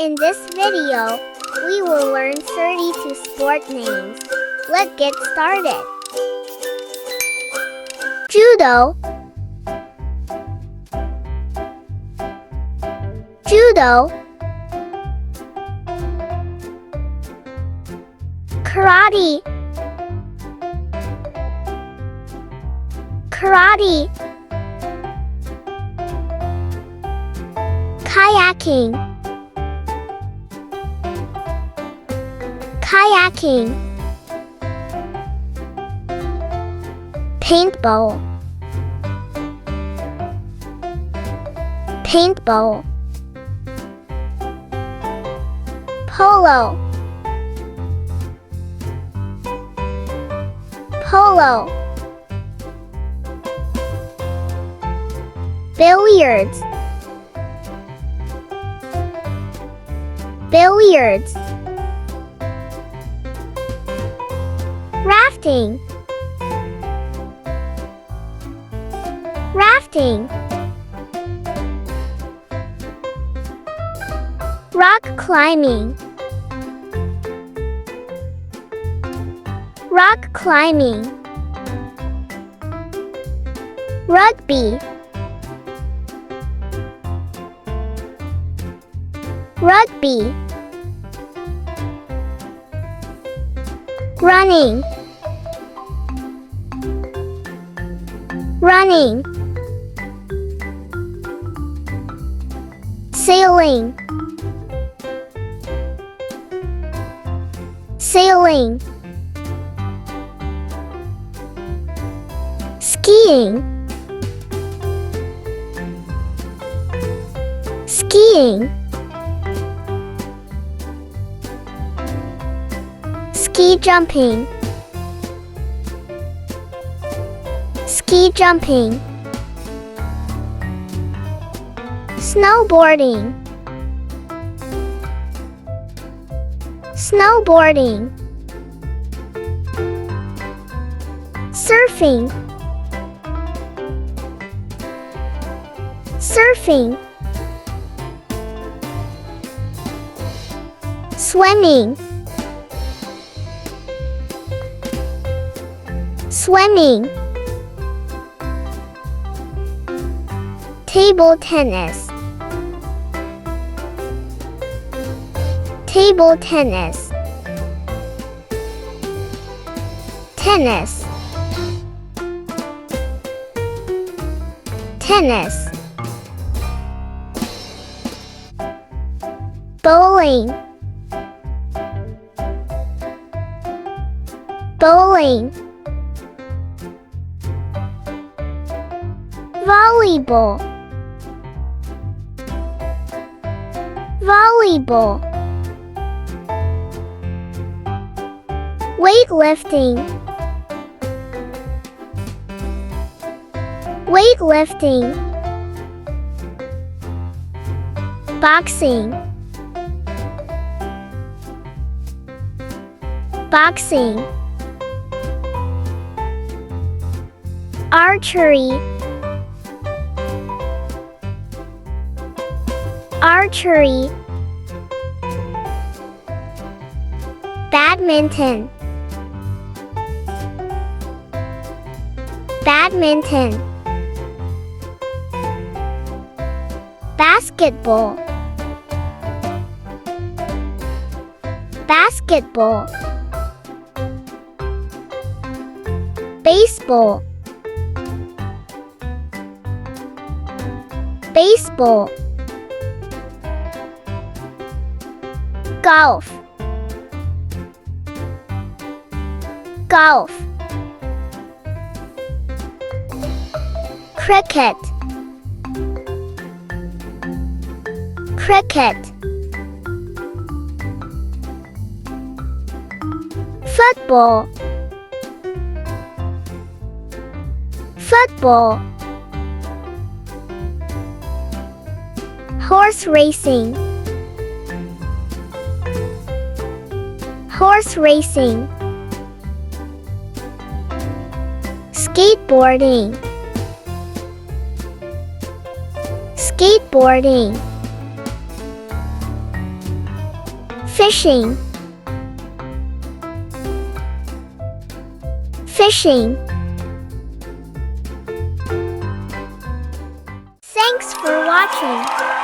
In this video, we will learn 32 sport names. Let's get started. Judo, Judo, Karate, Karate, Kayaking, Kayaking, Paintball, Paintball, Polo, Polo, Billiards, Billiards, Rafting, Rafting, Rock climbing, Rock climbing, Rugby, Rugby, Running, Running, Sailing, Sailing, Skiing, Skiing, Ski jumping, Ski jumping, Snowboarding, Snowboarding, Surfing, Surfing, Swimming, Swimming, Table tennis, Table tennis, Tennis, Tennis, Bowling, Bowling, Volleyball, Volleyball, weightlifting, weightlifting, boxing, boxing, archery, archery, badminton, badminton, basketball, basketball, baseball, baseball, golf, golf, cricket, cricket, football, football, horse racing, horse racing, skateboarding, skateboarding, Fishing. Fishing. Thanks for watching.